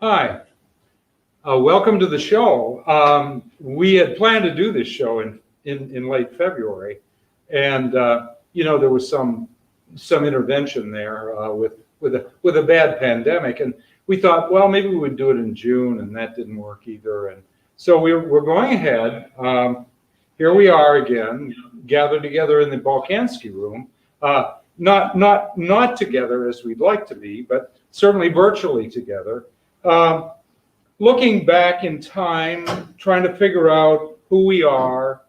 Hi, welcome to the show. We had planned to do this show in late February, and there was some intervention there with a bad pandemic, and we thought, well, maybe we would do it in June, and that didn't work either. And so we're going ahead. Here we are again, gathered together in the Balkansky room. Not together as we'd like to be, but certainly virtually together. Looking back in time, trying to figure out who we are,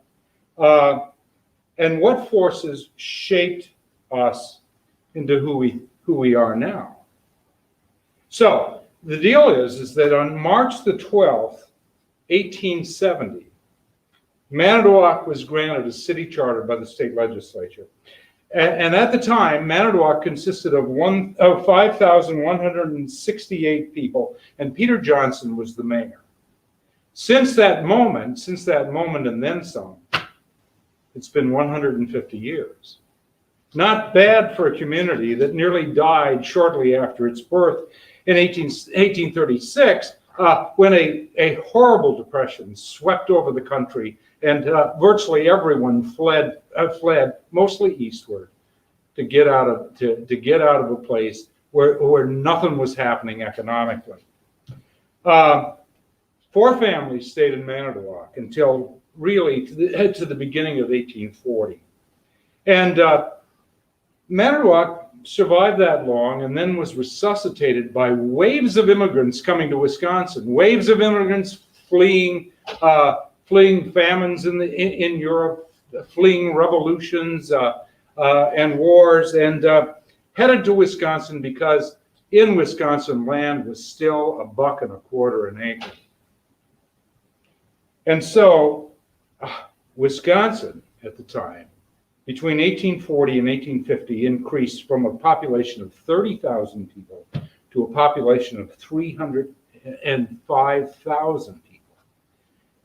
and what forces shaped us into who we are now. So the deal is that on March the 12th, 1870, Manodark was granted a city charter by the state legislature. And at the time, Manodark consisted of 5,168 people, and Peter Johnson was the mayor. Since that moment and then some, it's been 150 years. Not bad for a community that nearly died shortly after its birth in 1836, when a horrible depression swept over the country, and virtually everyone fled mostly eastward to get out of a place where nothing was happening economically. 4 families stayed in Manodark until really to the beginning of 1840, and Manodark survived that long, and then was resuscitated by waves of immigrants coming to Wisconsin. Waves of immigrants fleeing famines in Europe, fleeing revolutions and wars, and headed to Wisconsin because in Wisconsin land was still $1.25 an acre. And so Wisconsin at the time, between 1840 and 1850, increased from a population of 30,000 people to a population of 305,000 people.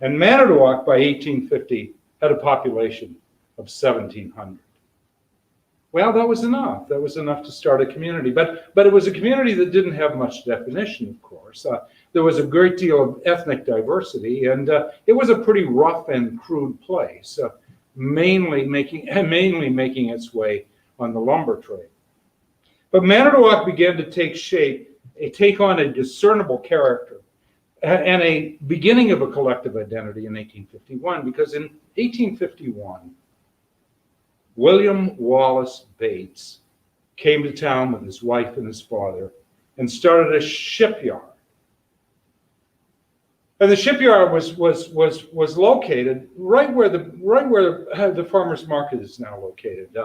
And Manodark by 1850 had a population of 1,700. Well, that was enough. That was enough to start a community. But it was a community that didn't have much definition, of course. There was a great deal of ethnic diversity, and it was a pretty rough and crude place, mainly making its way on the lumber trade. But Manodark began to take on a discernible character and a beginning of a collective identity in 1851, because in 1851, William Wallace Bates came to town with his wife and his father and started a shipyard. And the shipyard was located right where the farmers market is now located,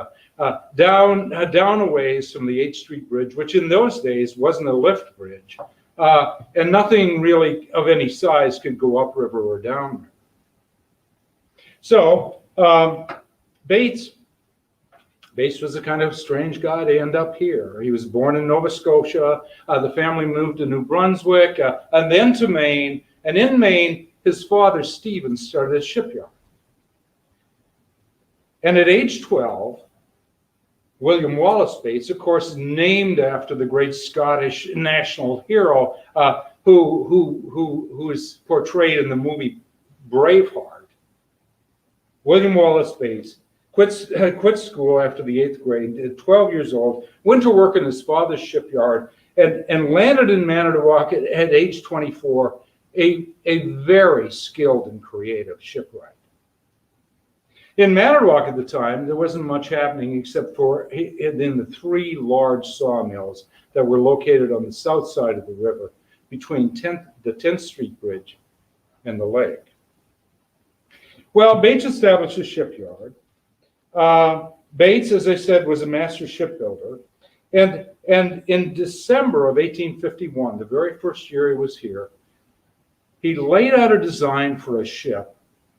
down a ways from the 8th Street Bridge, which in those days wasn't a lift bridge, and nothing really of any size could go upriver or downriver. So Bates was a kind of strange guy to end up here. He was born in Nova Scotia. The family moved to New Brunswick, and then to Maine. And in Maine, his father, Stephen, started a shipyard. And at age 12, William Wallace Bates, of course, named after the great Scottish national hero who is portrayed in the movie Braveheart. William Wallace Bates quit school after the 8th grade, at 12 years old, went to work in his father's shipyard, and landed in Manodark at age 24, a very skilled and creative shipwright. In Manodark at the time, there wasn't much happening except for in the 3 large sawmills that were located on the south side of the river between the 10th Street Bridge and the lake. Well, Bates established a shipyard. Bates, as I said, was a master shipbuilder. And in December of 1851, the very first year he was here, he laid out a design for a ship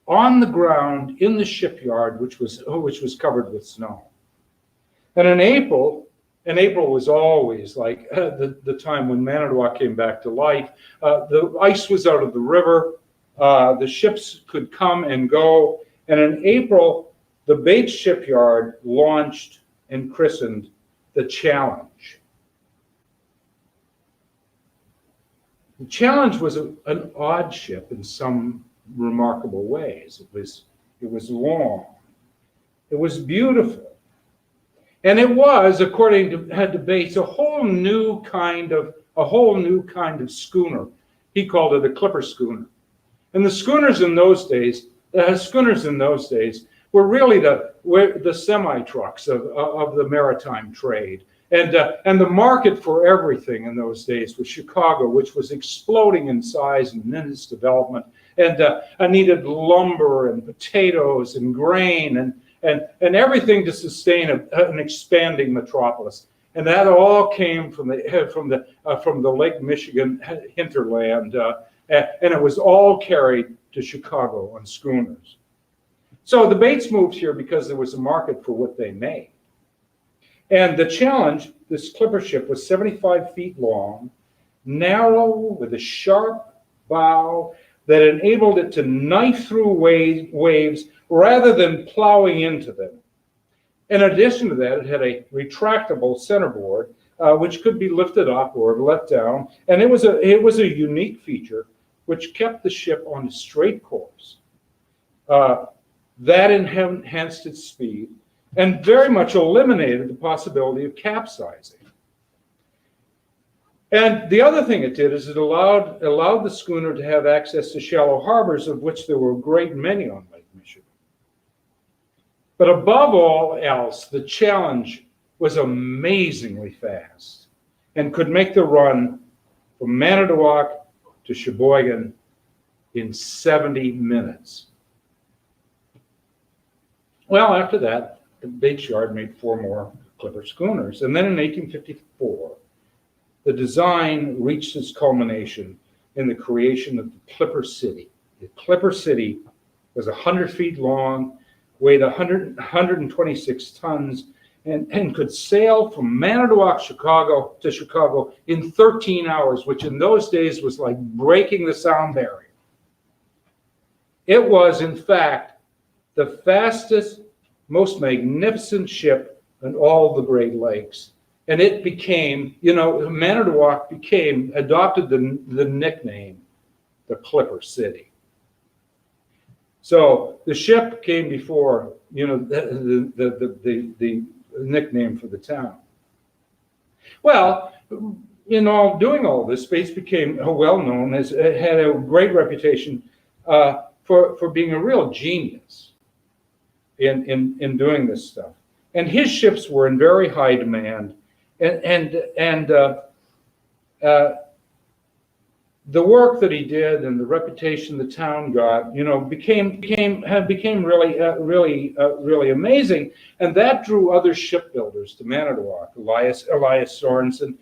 on the ground in the shipyard, which was covered with snow. And in April was always like the time when Manodark came back to life. The ice was out of the river. The ships could come and go. And in April, the Bates shipyard launched and christened the Challenge. The Challenge was an odd ship in some remarkable ways. It was long. It was beautiful. And it was, according to debates, a whole new kind of schooner. He called it a clipper schooner. And the schooners in those days were really the semi-trucks of the maritime trade. And the market for everything in those days was Chicago, which was exploding in size and in its development, and needed lumber and potatoes and grain and everything to sustain an expanding metropolis. And that all came from the Lake Michigan hinterland, and it was all carried to Chicago on schooners. So the Bates moved here because there was a market for what they made. And the Challenge, this clipper ship, was 75 feet long, narrow, with a sharp bow that enabled it to knife through waves rather than plowing into them. In addition to that, it had a retractable centerboard, which could be lifted up or let down, and it was a unique feature which kept the ship on a straight course. That enhanced its speed and very much eliminated the possibility of capsizing. And the other thing it did is it allowed the schooner to have access to shallow harbors, of which there were a great many on Lake Michigan. But above all else, the Challenge was amazingly fast and could make the run from Manodark to Sheboygan in 70 minutes. Well, after that, the Bates Yard made 4 more clipper schooners. And then in 1854, the design reached its culmination in the creation of the Clipper City. The Clipper City was 100 feet long, weighed 126 tons, and could sail from Manitowoc, to Chicago in 13 hours, which in those days was like breaking the sound barrier. It was, in fact, the fastest, most magnificent ship in all the Great Lakes. And it became, Manitowoc adopted the nickname, the Clipper City. So the ship came before, the nickname for the town. Well, doing all this, Bates became well known as, had a great reputation for being a real genius in doing this stuff. And his ships were in very high demand, and the work that he did and the reputation the town got, became really amazing, and that drew other shipbuilders to Manitowoc. Elias Sorensen,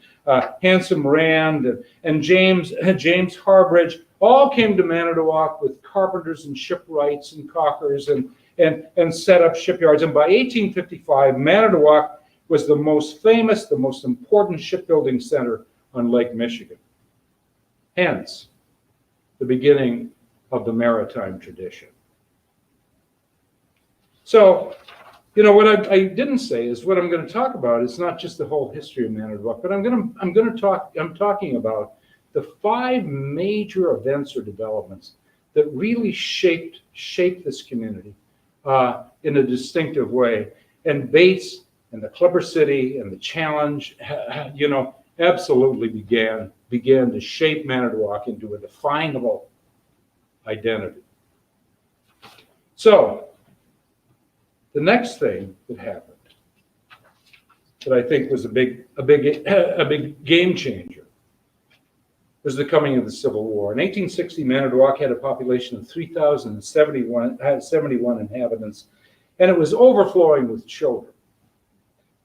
Handsome Rand, and James Harbridge all came to Manitowoc with carpenters and shipwrights and caulkers and set up shipyards. And by 1855, Manitowoc was the most famous, the most important shipbuilding center on Lake Michigan. Hence, the beginning of the maritime tradition. So, what I didn't say is what I'm going to talk about is not just the whole history of Manitowoc, but I'm talking about the 5 major events or developments that really shaped this community in a distinctive way. And Bates and the Clipper City and the Challenge, absolutely began to shape Manitowoc into a definable identity. So, the next thing that happened that I think was a big game changer was the coming of the Civil War. In 1860, Manitowoc had a population of 3,071 inhabitants, and it was overflowing with children.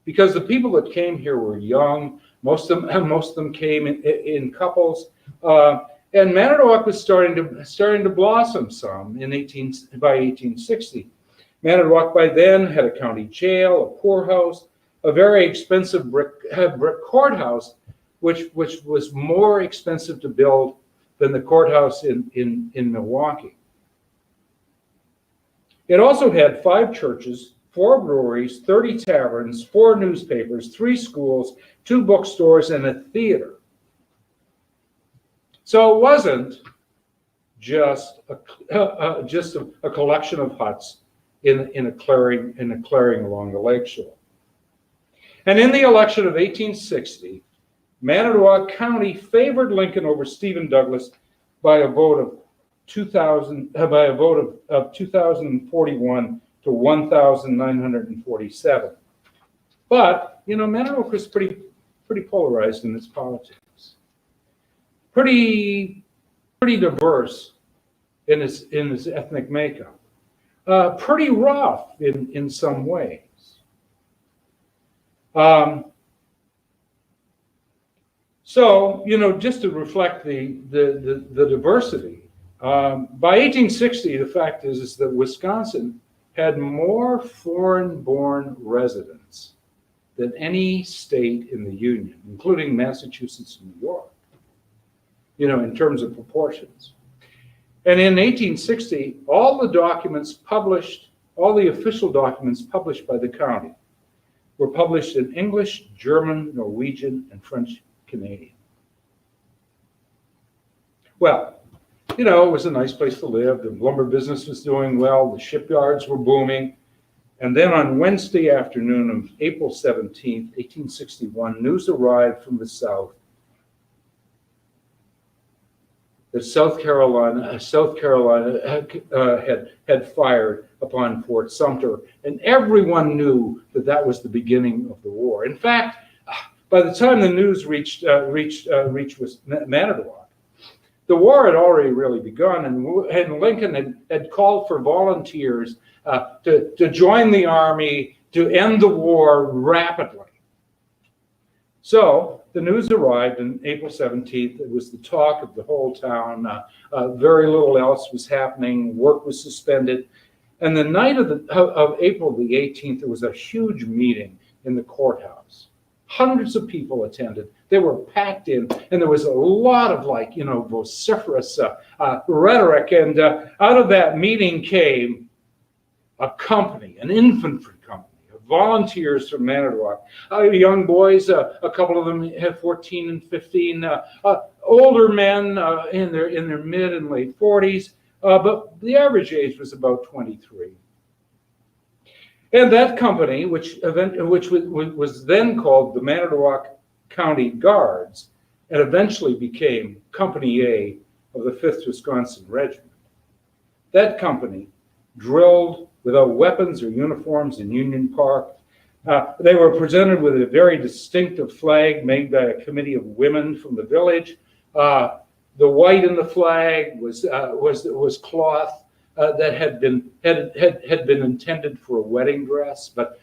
Because the people that came here were young, most of them came in couples, and Manodark was starting to blossom some by 1860. Manodark by then had a county jail, a poorhouse, a very expensive brick courthouse, which was more expensive to build than the courthouse in Milwaukee. It also had 5 churches, 4 breweries, 30 taverns, 4 newspapers, 3 schools, 2 bookstores, and a theater. So it wasn't just a collection of huts in a clearing along the lakeshore. And in the election of 1860, Manodark County favored Lincoln over Stephen Douglas by a vote of 2,041 to 1,947. But Manodark was pretty polarized in its politics, pretty diverse in its ethnic makeup, pretty rough in some ways. So, just to reflect the diversity, by 1860, the fact is that Wisconsin had more foreign-born residents than any state in the Union, including Massachusetts and New York, in terms of proportions. And in 1860, all the official documents published by the county were published in English, German, Norwegian, and French Canadian. Well, it was a nice place to live. The lumber business was doing well. The shipyards were booming. And then on Wednesday afternoon of April 17th, 1861, news arrived from the South that South Carolina had fired upon Fort Sumter, and everyone knew that was the beginning of the war. In fact, by the time the news reached Manodark, the war had already really begun, and Lincoln had called for volunteers to join the army to end the war rapidly. So the news arrived on April 17th. It was the talk of the whole town. Very little else was happening. Work was suspended. And the night of April the 18th, there was a huge meeting in the courthouse. Hundreds of people attended. They were packed in, and there was a lot of vociferous rhetoric. And out of that meeting came a company, an infantry company, of volunteers from Manodark. Young boys, a couple of them had 14 and 15. Older men in their mid and late 40s, but the average age was about 23. And that company, which was then called the Manodark County Guards, and eventually became Company A of the 5th Wisconsin Regiment. That company drilled without weapons or uniforms in Union Park. They were presented with a very distinctive flag made by a committee of women from the village. The white in the flag was cloth that had been intended for a wedding dress, but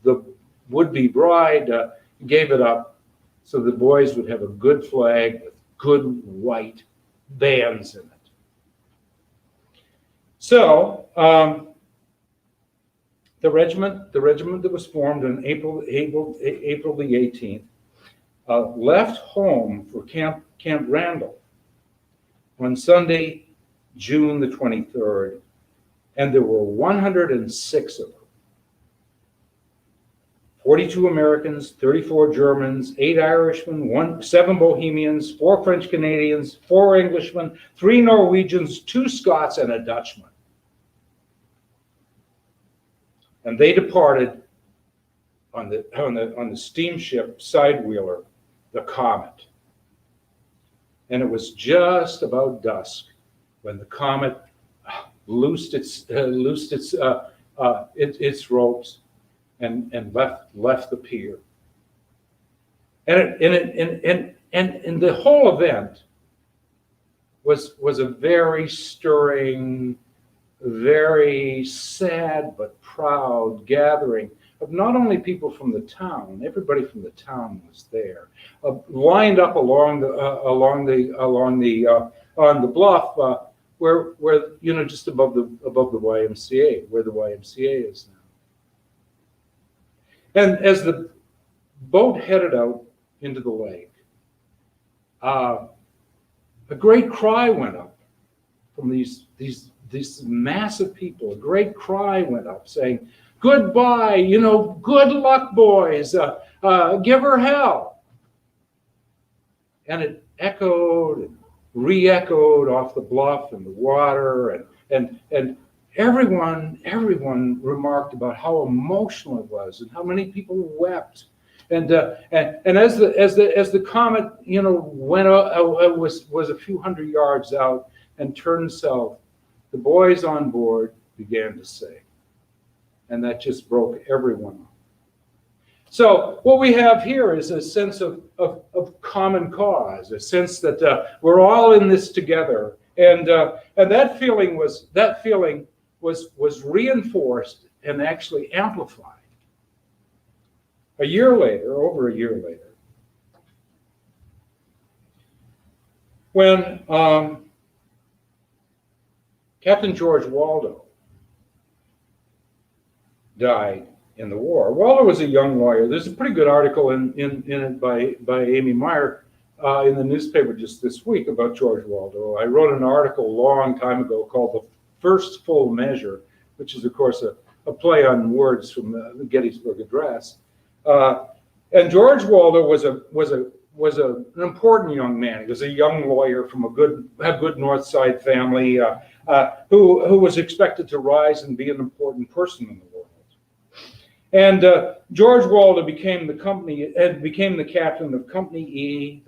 the would-be bride gave it up so the boys would have a good flag with good white bands in it. So the regiment that was formed on April the 18th left home for Camp Randall on Sunday, June the 23rd, and there were 106 of them. 42 Americans, 34 Germans, 8 Irishmen, 7 Bohemians, 4 French Canadians, 4 Englishmen, 3 Norwegians, 2 Scots, and a Dutchman. And they departed on the steamship sidewheeler, the Comet. And it was just about dusk when the Comet loosed its ropes and left the pier. And the whole event was a very stirring, very sad but proud gathering of not only people from the town. Everybody from the town was there, lined up on the bluff where just above the YMCA, where the YMCA is now. And as the boat headed out into the lake, a great cry went up from these massive people. A great cry went up saying, "Goodbye, good luck, boys, give her hell." And it echoed re-echoed off the bluff and the water, and everyone remarked about how emotional it was and how many people wept. And as the comet, went was a few hundred yards out and turned south, the boys on board began to sing, and that just broke everyone up. So what we have here is a sense of common cause, a sense that we're all in this together, and that feeling was reinforced and actually amplified over a year later, when Captain George Waldo died in the war. Waldo was a young lawyer. There's a pretty good article in it by Amy Meyer in the newspaper just this week about George Waldo. I wrote an article a long time ago called "The First Full Measure," which is, of course, a play on words from the Gettysburg Address. And George Waldo was an important young man. He was a young lawyer from a good North Side family who was expected to rise and be an important person in the world. And George Waldo became the captain of Company E,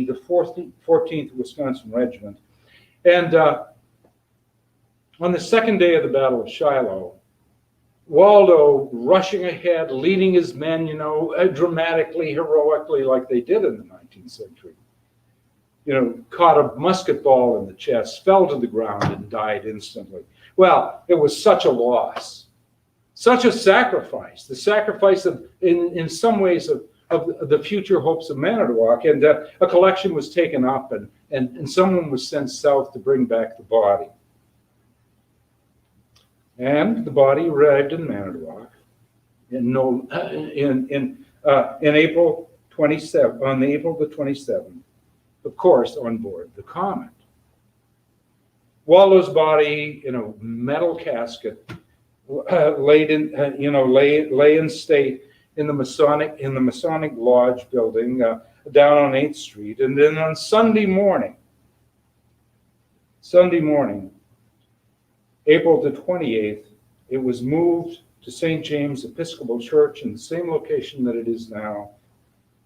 the 14th Wisconsin Regiment. And on the second day of the Battle of Shiloh, Waldo rushing ahead, leading his men, dramatically, heroically, like they did in the 19th century. Caught a musket ball in the chest, fell to the ground, and died instantly. Well, it was such a loss, such a sacrifice, the sacrifice of, in some ways, of the future hopes of Manodark. And a collection was taken up, and someone was sent south to bring back the body. And the body arrived in Manodark in April 27, on April the 27th, of course, on board the Comet. Waldo's body in a metal casket lay in state in the Masonic Lodge building down on 8th Street, and then on Sunday morning, April the 28th, it was moved to St. James Episcopal Church in the same location that it is now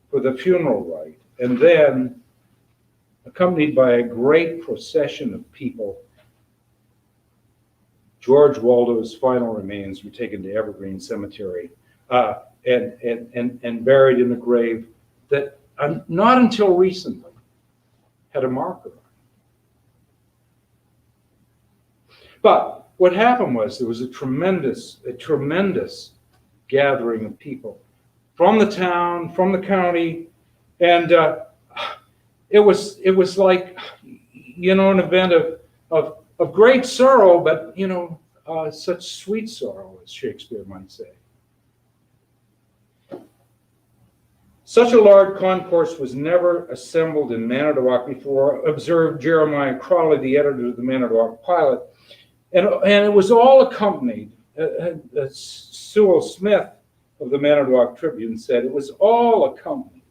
for the funeral rite. And then, accompanied by a great procession of people, George Waldo's final remains were taken to Evergreen Cemetery and buried in a grave that not until recently had a marker on it. But what happened was there was a tremendous gathering of people from the town, from the county, and it was like, an event of great sorrow, but such sweet sorrow, as Shakespeare might say. Such a large concourse was never assembled in Manodark before, observed Jeremiah Crawley, the editor of the Manodark Pilot. And it was all accompanied, Sewell Smith of the Manodark Tribune said, it was all accompanied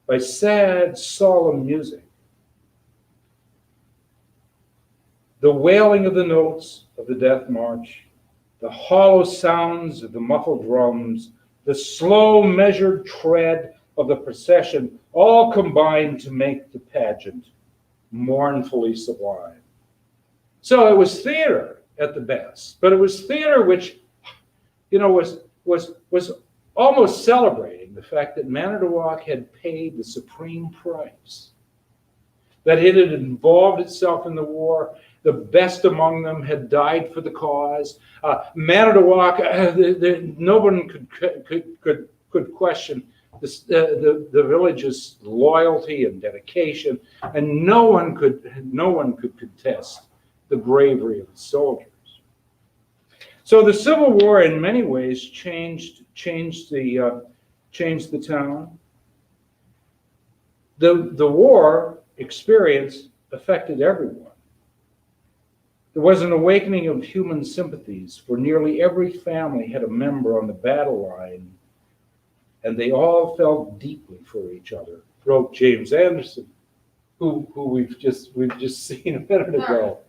by sad, solemn music. The wailing of the notes of the death march, the hollow sounds of the muffled drums, the slow, measured tread of the procession, all combined to make the pageant mournfully sublime. So it was theater at the best, but it was theater which, was almost celebrating the fact that Manodark had paid the supreme price, that it had involved itself in the war. The best among them had died for the cause. Manodark, no one could question the village's loyalty and dedication, and no one could contest the bravery of the soldiers. So the Civil War, in many ways, changed the town. The war experience affected everyone. There was an awakening of human sympathies, for nearly every family had a member on the battle line, and they all felt deeply for each other, wrote James Anderson who we've just seen a minute ago.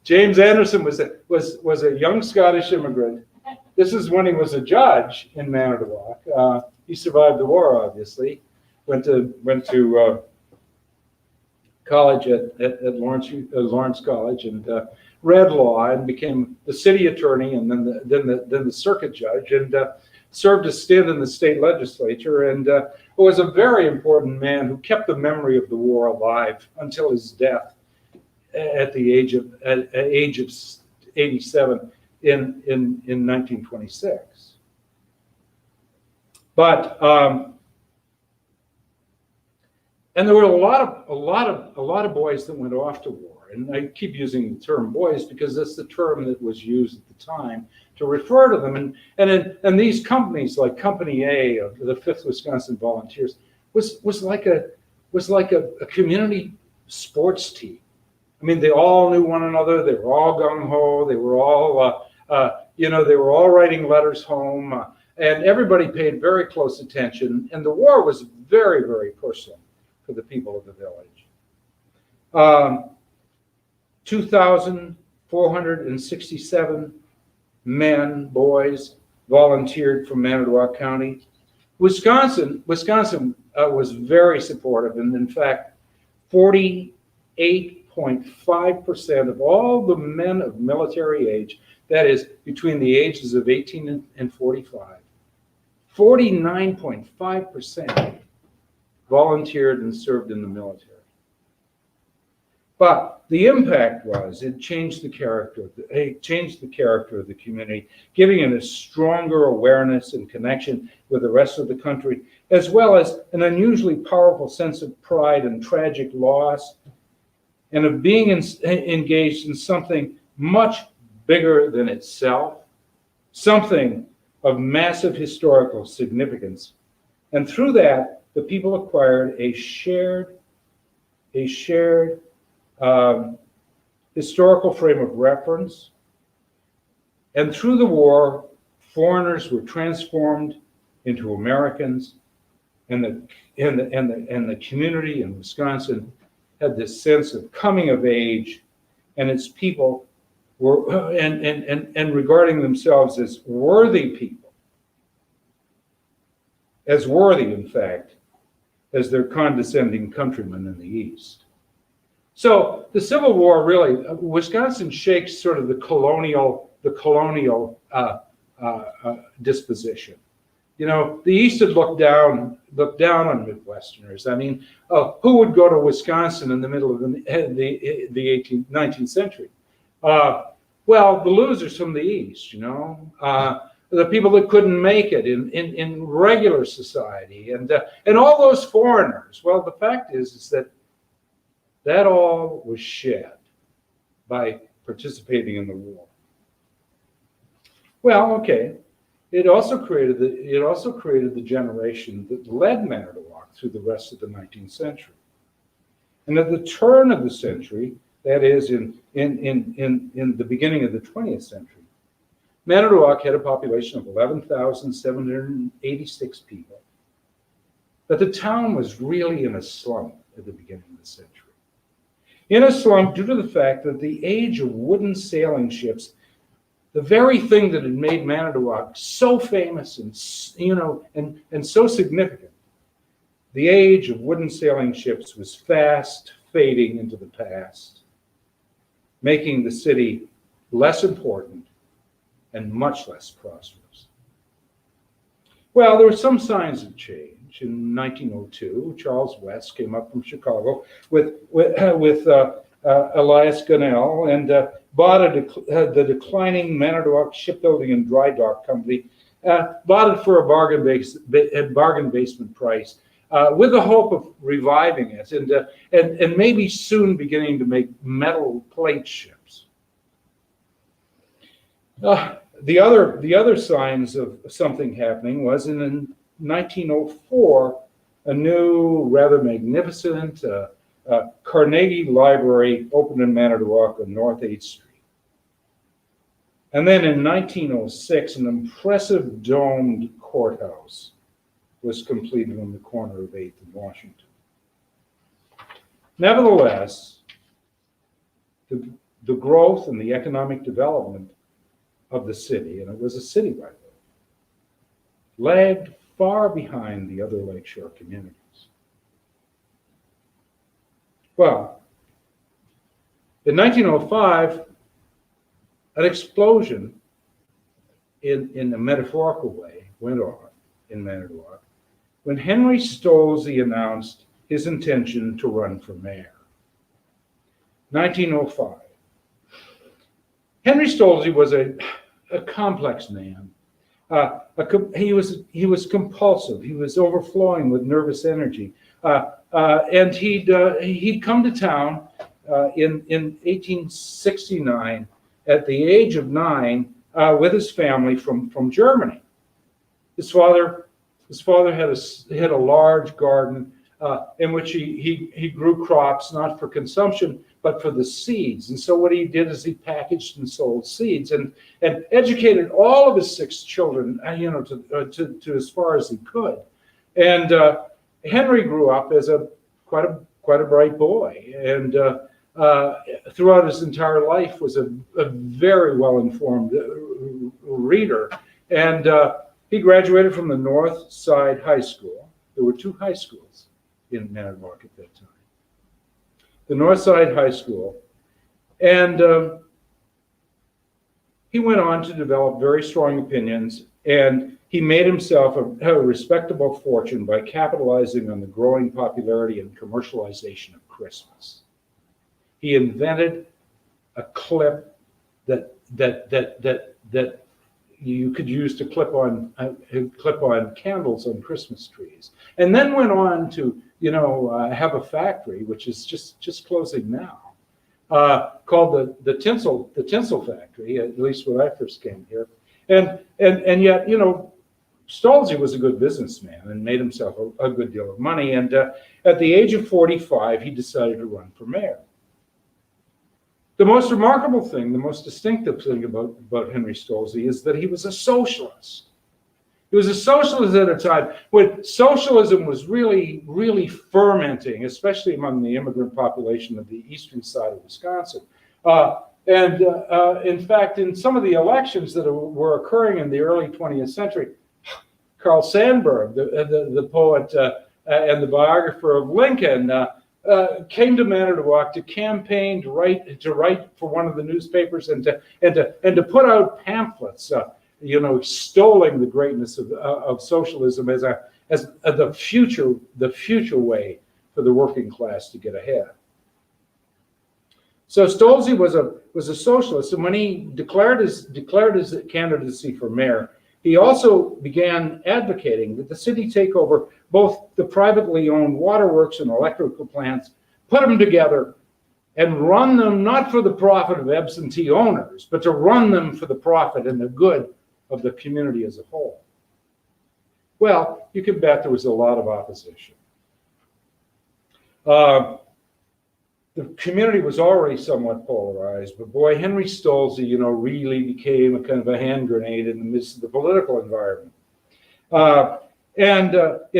James Anderson was a young Scottish immigrant. This is when he was a judge in Manodark. He survived the war, obviously. Went to college at Lawrence College and read law and became the city attorney and then the circuit judge and served a stint in the state legislature and was a very important man who kept the memory of the war alive until his death at the age of 87 in 1926. But and there were a lot of boys that went off to war. And I keep using the term boys because that's the term that was used at the time to refer to them. And these companies like Company A of the 5th Wisconsin Volunteers was like a community sports team. I mean, they all knew one another. They were all gung ho. They were all they were all writing letters home, and everybody paid very close attention. And the war was very, very personal for the people of the village. 2,467 men, boys, volunteered from Manodark County. Wisconsin was very supportive, and in fact, 48.5% of all the men of military age, that is between the ages of 18 and 45, 49.5% volunteered and served in the military. But the impact was it changed the character of the community, giving it a stronger awareness and connection with the rest of the country, as well as an unusually powerful sense of pride and tragic loss, and of being engaged in something much bigger than itself, something of massive historical significance. And through that, the people acquired a shared historical frame of reference. And through the war, foreigners were transformed into Americans, and the community in Wisconsin had this sense of coming of age, and its people were and regarding themselves as worthy people, as worthy, in fact, as their condescending countrymen in the East. So the Civil War really, Wisconsin shakes sort of the colonial disposition. You know, the East had looked down on Midwesterners. I mean, who would go to Wisconsin in the middle of the 19th century? Well, the losers from the East, you know, the people that couldn't make it in regular society, and all those foreigners. Well, the fact is that all was shed by participating in the war. Well, okay. It also created the generation that led Manodark through the rest of the 19th century. And at the turn of the century, that is in the beginning of the 20th century, Manodark had a population of 11,786 people. But the town was really in a slump at the beginning of the century. In a slump due to the fact that the age of wooden sailing ships, the very thing that had made Manodark so famous and so significant, the age of wooden sailing ships was fast fading into the past, making the city less important and much less prosperous. Well, there were some signs of change. In 1902, Charles West came up from Chicago with Elias Gunnell and bought the declining Manodark Shipbuilding and Dry Dock Company, bought it for a bargain basement price, with the hope of reviving it and maybe soon beginning to make metal plate ships. The other signs of something happening was in 1904, a new, rather magnificent Carnegie Library opened in Manodark on North 8th Street. And then in 1906, an impressive domed courthouse was completed on the corner of 8th and Washington. Nevertheless, the growth and the economic development of the city, and it was a city by the way, lagged far behind the other lakeshore communities. Well, in 1905, an explosion in a metaphorical way went off in Manodark when Henry Stolze announced his intention to run for mayor. 1905. Henry Stolze was a complex man. He was compulsive. He was overflowing with nervous energy, and he'd come to town in 1869 at the age of 9 with his family from Germany. His father had a large garden in which he grew crops not for consumption but for the seeds. And so what he did is he packaged and sold seeds and educated all of his 6 children, to as far as he could. And Henry grew up as quite a bright boy, and throughout his entire life was a very well-informed reader. And he graduated from the North Side High School. There were 2 high schools in Manodark at that time. The North Side High School. And he went on to develop very strong opinions, and he made himself a respectable fortune by capitalizing on the growing popularity and commercialization of Christmas. He invented a clip that you could use to clip on candles on Christmas trees, and then went on to have a factory which is just closing now, called the tinsel factory. At least when I first came here, and yet Stolze was a good businessman and made himself a good deal of money. And at the age of 45, he decided to run for mayor. The most remarkable thing, the most distinctive thing about Henry Stolze is that he was a socialist. He was a socialist at a time when socialism was really, really fermenting, especially among the immigrant population of the eastern side of Wisconsin. In fact, in some of the elections that were occurring in the early 20th century, Carl Sandburg, the poet and the biographer of Lincoln, came to Manitowoc to campaign to write for one of the newspapers and to put out pamphlets, extolling the greatness of socialism as the future way for the working class to get ahead. So Stolze was a socialist, and when he declared his candidacy for mayor, he also began advocating that the city take over both the privately owned waterworks and electrical plants, put them together, and run them not for the profit of absentee owners, but to run them for the profit and the good of the community as a whole. Well, you can bet there was a lot of opposition. The community was already somewhat polarized, but boy, Henry Stolze, really became a kind of a hand grenade in the midst of the political environment. In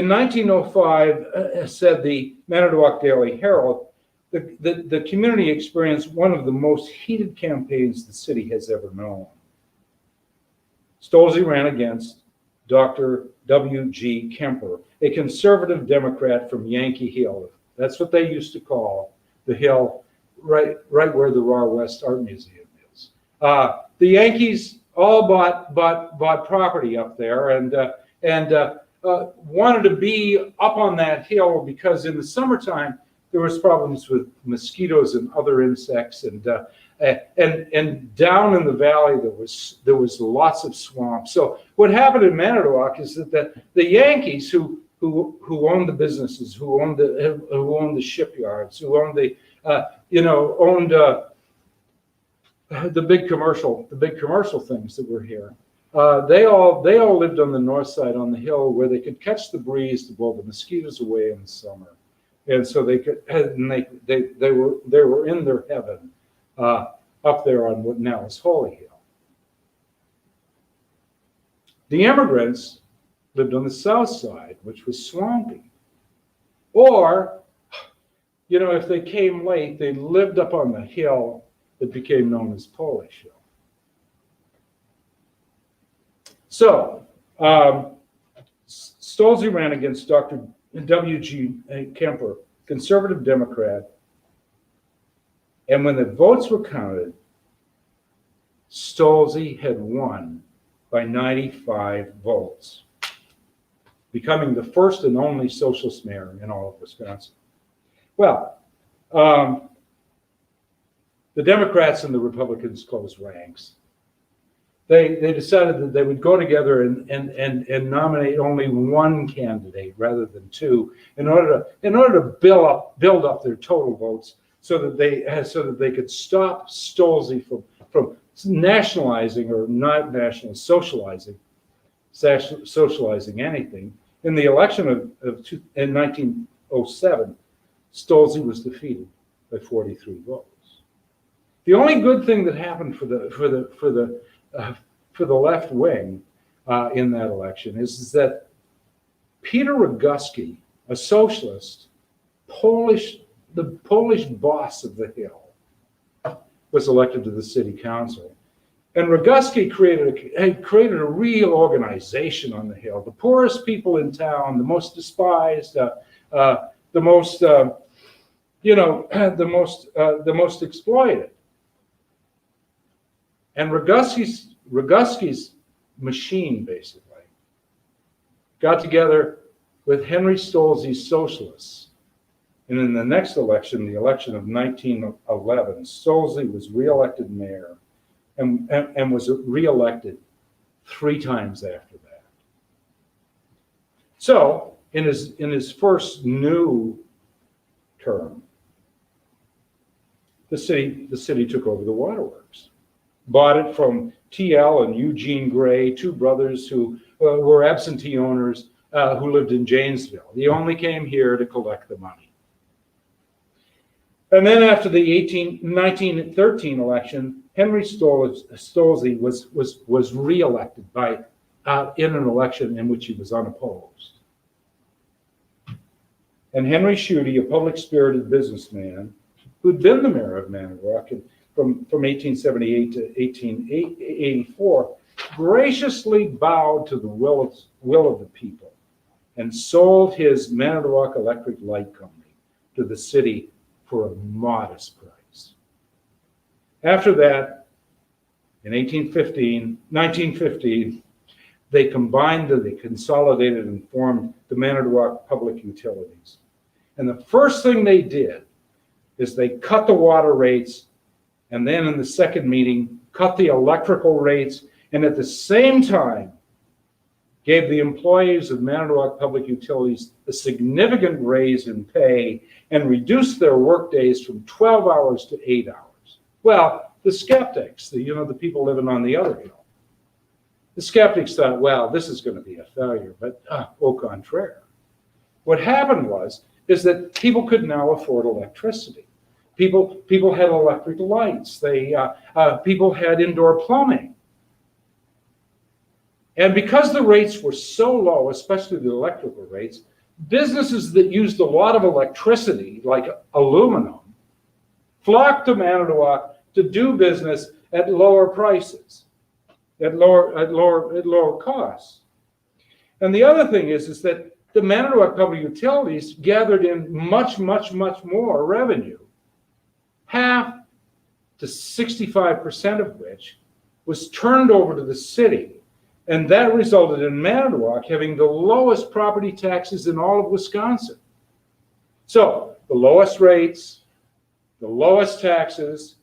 1905, said the Manitowoc Daily Herald, the community experienced one of the most heated campaigns the city has ever known. Stolze ran against Dr. W.G. Kemper, a conservative Democrat from Yankee Hill. That's what they used to call the hill right where the Raw West Art Museum is. The Yankees all bought property up there and wanted to be up on that hill because in the summertime there was problems with mosquitoes and other insects, and down in the valley there was lots of swamp. So what happened in Manitowoc is that the Yankees who owned the businesses, who owned the shipyards, who owned the big commercial things that were here. They all lived on the north side on the hill where they could catch the breeze to blow the mosquitoes away in the summer, and so they were in their heaven up there on what now is Holy Hill. The immigrants lived on the south side, which was swampy. Or You know, if they came late, they lived up on the hill that became known as Polish Hill. So, Stolze ran against Dr. W.G. Kemper, conservative Democrat, and when the votes were counted, Stolze had won by 95 votes, becoming the first and only socialist mayor in all of Wisconsin. Well, the Democrats and the Republicans closed ranks. They decided that they would go together and nominate only one candidate rather than two in order to build up their total votes so that they could stop Stolze from nationalizing or not socializing anything. In the election in 1907, Stolze was defeated by 43 votes. The only good thing that happened for the left wing in that election is that Peter Rogowski, a socialist, the Polish boss of the Hill, was elected to the city council. And Rogowski created a real organization on the Hill. The poorest people in town, the most despised, the most exploited. And Rogowski's machine basically got together with Henry Stolze's socialists. And in the next election, the election of 1911, Stolze was reelected mayor and was reelected 3 times after that. So in his first new term, the city took over the waterworks, bought it from T.L. and Eugene Gray, 2 brothers who were absentee owners who lived in Janesville. They only came here to collect the money. And then after the 1913 election, Henry Stolze was reelected in an election in which he was unopposed. And Henry Schutte, a public-spirited businessman who'd been the mayor of Manodark from 1878 to 1884, graciously bowed to the will of the people and sold his Manodark Electric Light Company to the city for a modest price. After that, in 1915, they consolidated and formed the Manodark Public Utilities. And the first thing they did is they cut the water rates, and then in the second meeting, cut the electrical rates, and at the same time, gave the employees of Manodark Public Utilities a significant raise in pay and reduced their work days from 12 hours to 8 hours. Well, the skeptics, the people living on the other hill, the skeptics thought, well, this is going to be a failure, but au contraire. What happened is that people could now afford electricity. People had electric lights. People had indoor plumbing. And because the rates were so low, especially the electrical rates, businesses that used a lot of electricity, like aluminum, flocked to Manodark to do business at lower prices, at lower costs. And the other thing is that the Manodark Public Utilities gathered in much, much, much more revenue, half to 65% of which was turned over to the city. And that resulted in Manodark having the lowest property taxes in all of Wisconsin. So the lowest rates, the lowest taxes,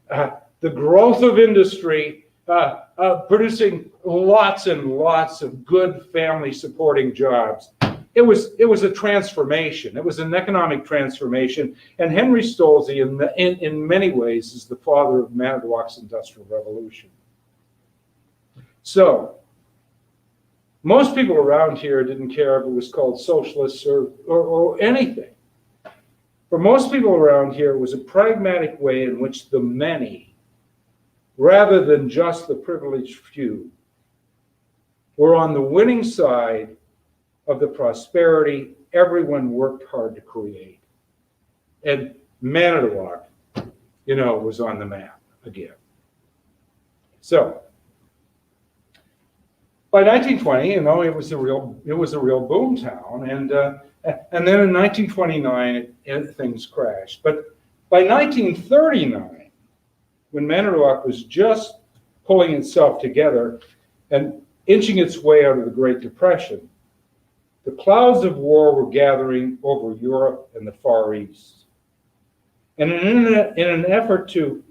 the growth of industry, producing lots and lots of good family supporting jobs. It was a transformation. It was an economic transformation. And Henry Stolze, in many ways, is the father of Manodark's Industrial Revolution. So, most people around here didn't care if it was called socialists or anything. For most people around here, it was a pragmatic way in which the many, rather than just the privileged few, were on the winning side of the prosperity everyone worked hard to create. and Manodark, was on the map again. So by 1920, it was a real boom town, and then in 1929 things crashed. But by 1939, when Manodark was just pulling itself together and inching its way out of the Great Depression, the clouds of war were gathering over Europe and the Far East. And in an effort to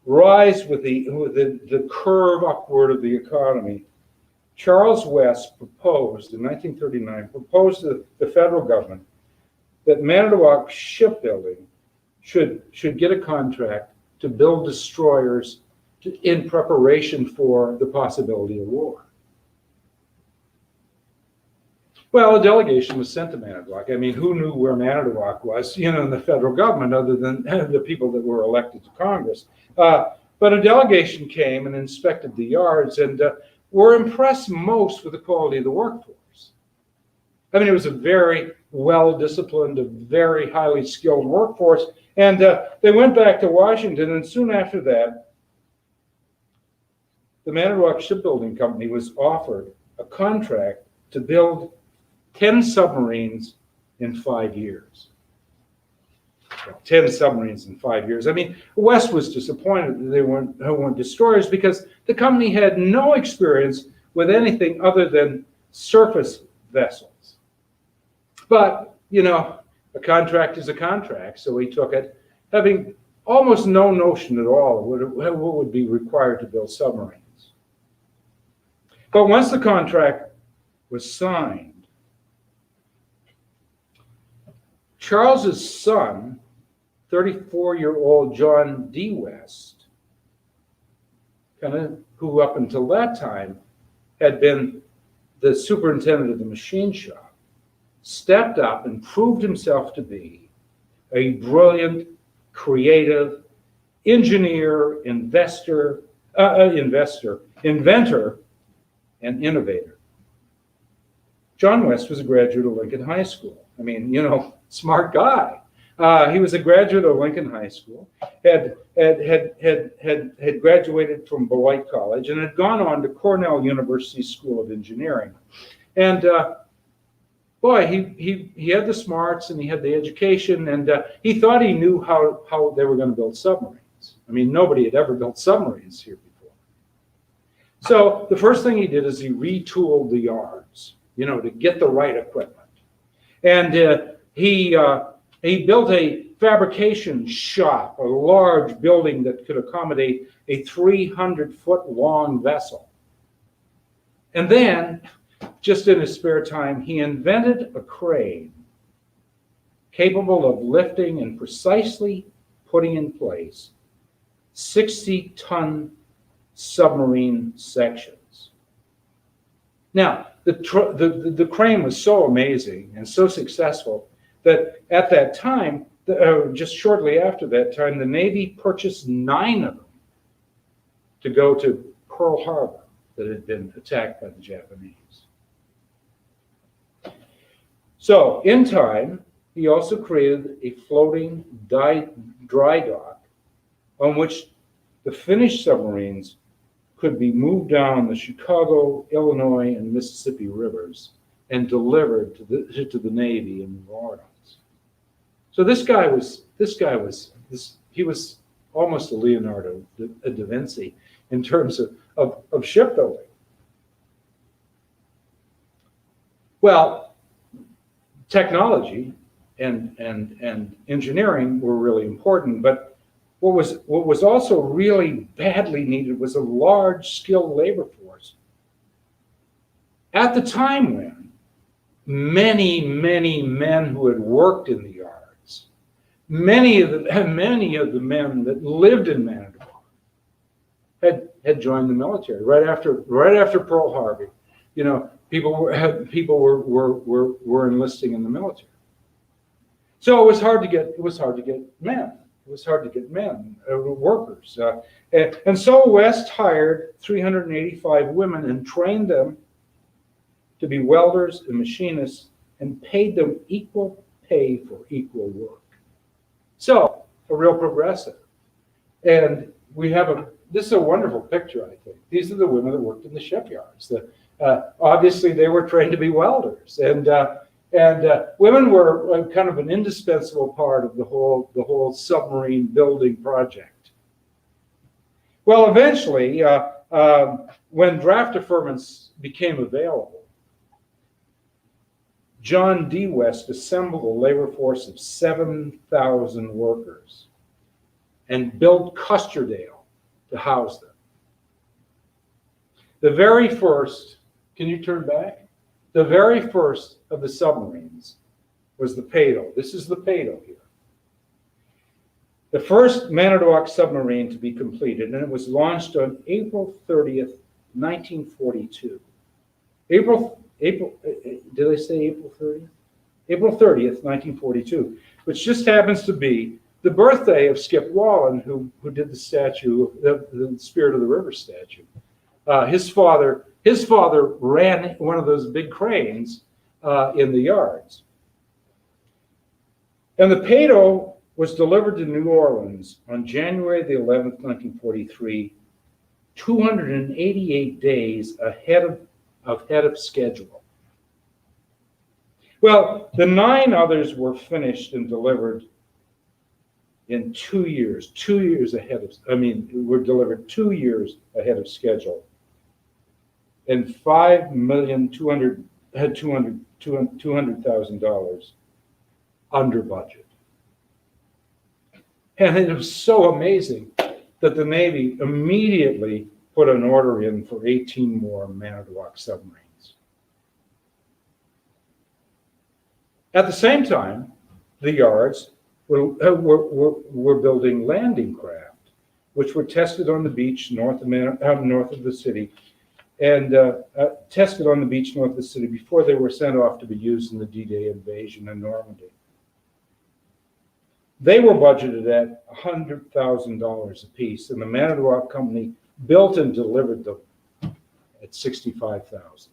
rise with the curve upward of the economy, Charles West proposed in 1939, to the federal government that Manitowoc Shipbuilding should get a contract to build destroyers in preparation for the possibility of war. Well, a delegation was sent to Manodark. Who knew where Manodark was, in the federal government other than the people that were elected to Congress? But a delegation came and inspected the yards and were impressed most with the quality of the workforce. It was a very well-disciplined, a very highly skilled workforce. And they went back to Washington, and soon after that, the Manitowoc Shipbuilding Company was offered a contract to build 10 submarines in 5 years. 10 submarines in 5 years. West was disappointed that they weren't destroyers because the company had no experience with anything other than surface vessels. But, a contract is a contract, so he took it, having almost no notion at all of what would be required to build submarines. But once the contract was signed, Charles's son, 34-year-old John D. West, who up until that time had been the superintendent of the machine shop, stepped up and proved himself to be a brilliant, creative engineer, inventor, and innovator. John West was a graduate of Lincoln High School. Smart guy. He was a graduate of Lincoln High School, had graduated from Beloit College, and had gone on to Cornell University School of Engineering. And he had the smarts and he had the education, and he thought he knew how they were going to build submarines. Nobody had ever built submarines here before. So the first thing he did is he retooled the yards, to get the right equipment. And he built a fabrication shop, a large building that could accommodate a 300-foot long vessel. And then, just in his spare time, he invented a crane capable of lifting and precisely putting in place 60-ton submarine sections. Now, the crane was so amazing and so successful that at that time, just shortly after that time, the Navy purchased 9 of them to go to Pearl Harbor that had been attacked by the Japanese. So, in time, he also created a floating dry dock on which the finished submarines could be moved down the Chicago, Illinois, and Mississippi rivers and delivered to the Navy in New Orleans. So he was almost a Leonardo da Vinci in terms of shipbuilding. Well, technology and engineering were really important, but what was also really badly needed was a large skilled labor force. At the time when many men who had worked in the yards, many of the men that lived in Manitowoc had joined the military right after Pearl Harbor. People were enlisting in the military. So it was hard to get men. It was hard to get men, workers. And so West hired 385 women and trained them to be welders and machinists and paid them equal pay for equal work. So, a real progressive. And this is a wonderful picture, I think. These are the women that worked in the shipyards. Obviously, they were trained to be welders. And women were kind of an indispensable part of the whole submarine building project. Well, eventually, when draft deferments became available, John D. West assembled a labor force of 7,000 workers and built Custerdale to house them. The very first, can you turn back? The very first of the submarines was the Pado. This is the Pado here. The first Manodark submarine to be completed, and it was launched on April 30th, 1942. Did I say April 30th? April 30th, 1942, which just happens to be the birthday of Skip Wallen, who did the statue, the Spirit of the River statue. His father ran one of those big cranes in the yards. And the Pado was delivered to New Orleans on January the 11th, 1943, 288 days ahead of schedule. Well, the 9 others were finished and delivered in 2 years. 2 years ahead of, were delivered 2 years ahead of schedule. And $5,200,000 under budget. And it was so amazing that the Navy immediately put an order in for 18 more Manodark submarines. At the same time, the yards were building landing craft, which were tested on the beach north of the city, and tested on the beach north of the city before they were sent off to be used in the D-Day invasion in Normandy. They were budgeted at $100,000 apiece, and the Manodark Company built and delivered them at $65,000.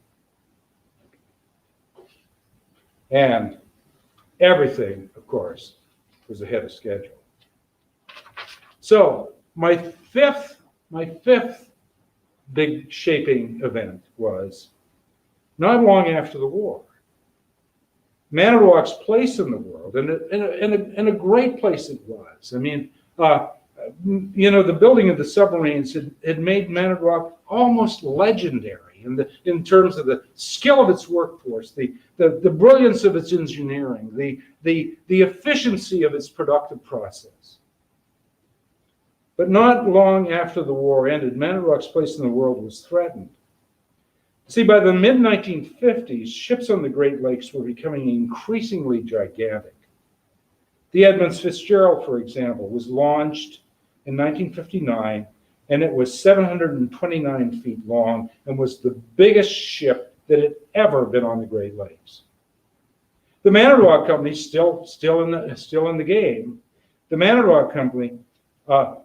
And everything, of course, was ahead of schedule. So my fifth big shaping event was not long after the war. Manodark's place in the world, and a great place it was. I mean, the building of the submarines had made Manodark almost legendary in terms of the skill of its workforce, the brilliance of its engineering, the efficiency of its productive process. But not long after the war ended, Manodark's place in the world was threatened. See, by the mid-1950s, ships on the Great Lakes were becoming increasingly gigantic. The Edmunds Fitzgerald, for example, was launched in 1959, and it was 729 feet long and was the biggest ship that had ever been on the Great Lakes. The Manodark Company, still in the game, the Manodark Company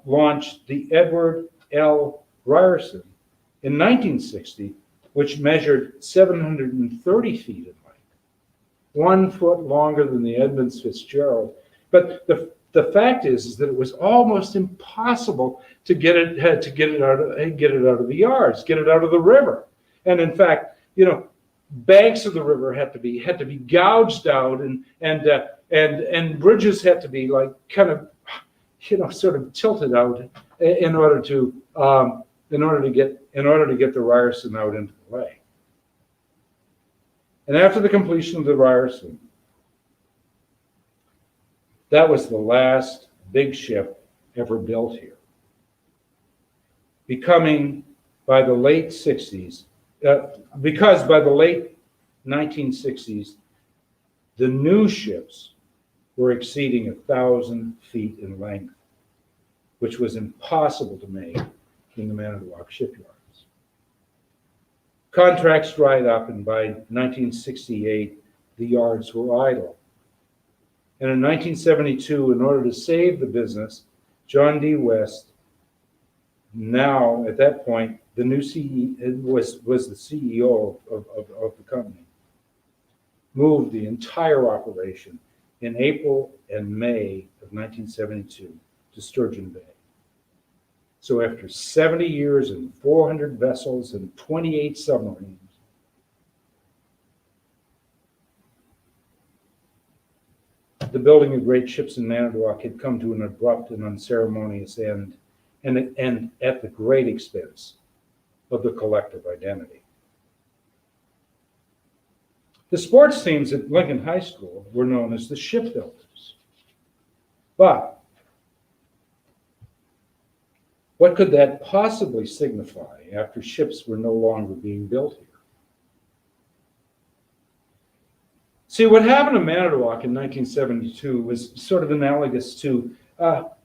launched the Edward L. Ryerson in 1960, which measured 730 feet in length, 1 foot longer than the Edmunds Fitzgerald. But the fact is that it was almost impossible to get it out of the yards, get it out of the river. And in fact, banks of the river had to be gouged out, and bridges had to be sort of tilted out in order to get the Ryerson out into the lake. And after the completion of the Ryerson, that was the last big ship ever built here, becoming by the late 1960s, the new ships were exceeding 1,000 feet in length, which was impossible to make in the Manodark shipyards. Contracts dried up, and by 1968, the yards were idle. And in 1972, in order to save the business, John D. West, now at that point the new CEO, was the CEO of the company, moved the entire operation in April and May of of 1972 to Sturgeon Bay. So after 70 years and 400 vessels and 28 submarines, the building of great ships in Manodark had come to an abrupt and unceremonious end, and at the great expense of the collective identity. The sports teams at Lincoln High School were known as the shipbuilders. But what could that possibly signify after ships were no longer being built here? See, what happened to Manodark in 1972 was sort of analogous to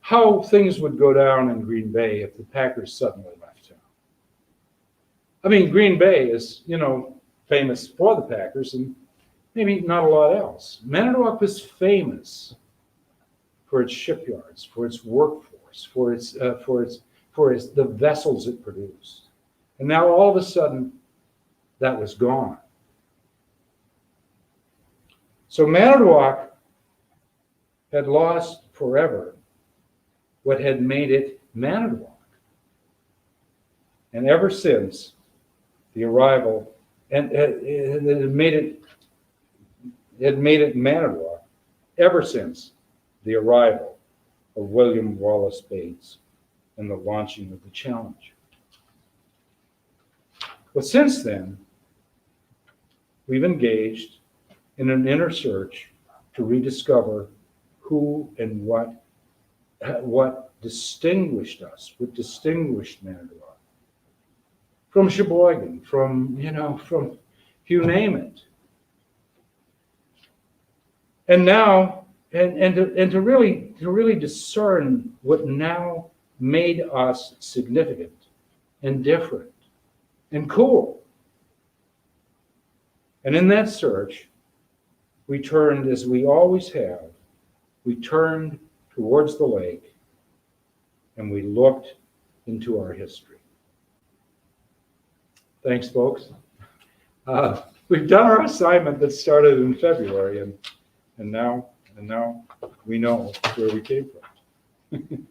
how things would go down in Green Bay if the Packers suddenly left town. I mean, Green Bay is, famous for the Packers and maybe not a lot else. Manodark was famous for its shipyards, for its workforce, for the vessels it produced. And now all of a sudden, that was gone. So Manodark had lost forever what had made it Manodark. And ever since the arrival, and it had made it Manodark ever since the arrival of William Wallace Bates and the launching of the Challenger. But since then, we've engaged in an inner search to rediscover who and what distinguished us, what distinguished Manodark from Sheboygan, from you name it. And now, and to really discern what now made us significant and different and cool. And in that search, we turned, as we always have, we turned towards the lake and we looked into our history. Thanks, folks. We've done our assignment that started in February, and now we know where we came from.